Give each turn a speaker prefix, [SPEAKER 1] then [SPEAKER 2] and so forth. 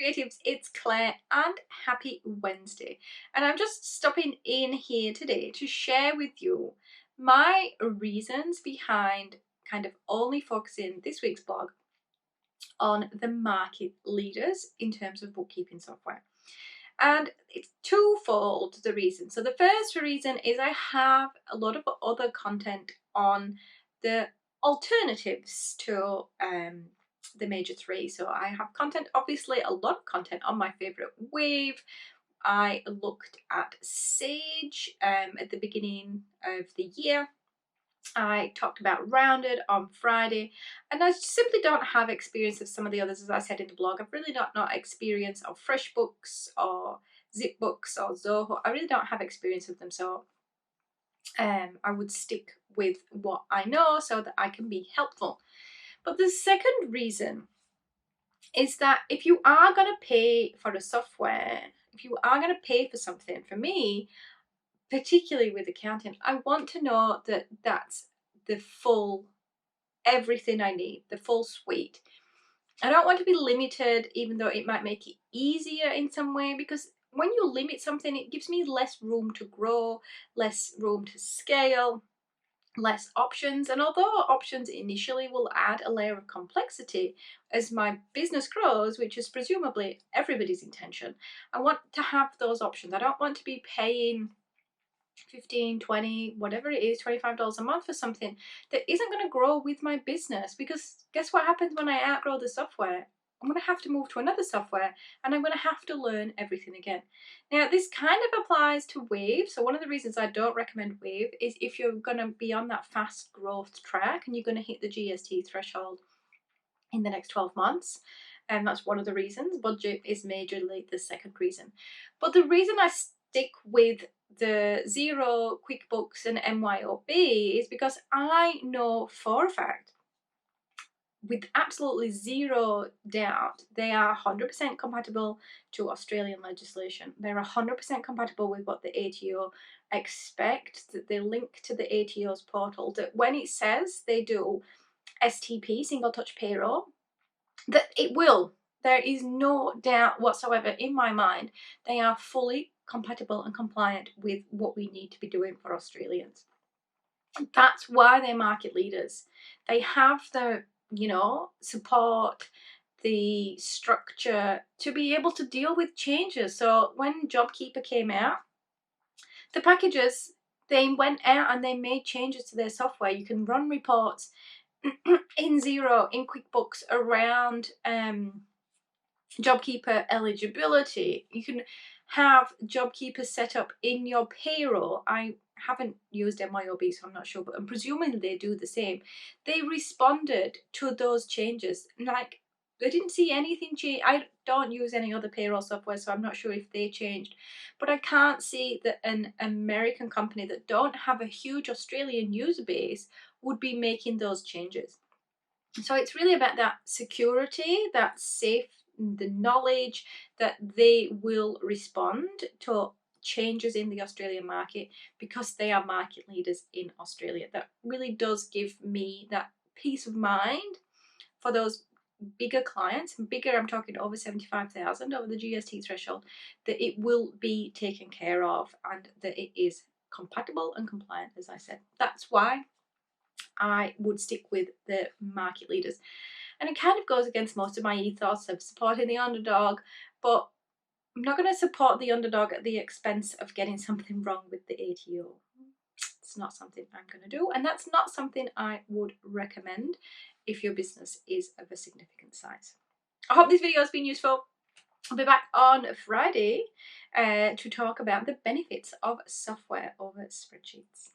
[SPEAKER 1] creatives, it's Claire and happy Wednesday. And I'm just stopping in here today to share with you my reasons behind kind of only focusing this week's blog on the market leaders in terms of bookkeeping software. And it's twofold, the reason. So the first reason is I have a lot of other content on the alternatives to the major three. So I have content, obviously a lot of content on my favorite Wave. I looked at Sage at the beginning of the year. I talked about Rounded on Friday, and I simply don't have experience of some of the others. As I said in the blog, I've really not experience of FreshBooks or ZipBooks or Zoho. I really don't have experience of them, so I would stick with what I know so that I can be helpful. But the second reason is that if you are going to pay for a software, if you are going to pay for something, for me, particularly with accounting, I want to know that that's the full everything I need, the full suite. I don't want to be limited, even though it might make it easier in some way, because when you limit something, it gives me less room to grow, less room to scale, less options. And although options initially will add a layer of complexity as my business grows, which is presumably everybody's intention, I want to have those options. I don't want to be paying 15, 20, whatever it is, $25 a month for something that isn't going to grow with my business, because guess what happens when I outgrow the software? I'm going to have to move to another software and I'm going to have to learn everything again. Now, this kind of applies to Wave. So one of the reasons I don't recommend Wave is if you're going to be on that fast growth track and you're going to hit the GST threshold in the next 12 months. And that's one of the reasons. Budget is majorly the second reason. But the reason I stick with the Xero, QuickBooks and MYOB is because I know for a fact, with absolutely zero doubt, they are 100% compatible to Australian legislation. They're 100% compatible with what the ATO expect, that they link to the ATO's portal, that when it says they do STP, single touch payroll, that it will. There is no doubt whatsoever in my mind. They are fully compatible and compliant with what we need to be doing for Australians. That's why they're market leaders. They have the, support, the structure to be able to deal with changes. So when JobKeeper came out, the packages, they went out and they made changes to their software. You can run reports in Xero, in QuickBooks around JobKeeper eligibility. You can have JobKeeper set up in your payroll. I haven't used MYOB, so I'm not sure, but I'm presuming they do the same. They responded to those changes. Like, I didn't see anything change. I don't use any other payroll software, so I'm not sure if they changed. But I can't see that an American company that don't have a huge Australian user base would be making those changes. So it's really about that security, that safe, the knowledge that they will respond to changes in the Australian market because they are market leaders in Australia. That really does give me that peace of mind for those bigger clients, and bigger, I'm talking over 75,000 over the GST threshold, that it will be taken care of and that it is compatible and compliant, as I said. That's why I would stick with the market leaders. And it kind of goes against most of my ethos of supporting the underdog, but I'm not going to support the underdog at the expense of getting something wrong with the ATO. It's not something I'm going to do, and that's not something I would recommend if your business is of a significant size. I hope this video has been useful. I'll be back on Friday to talk about the benefits of software over spreadsheets.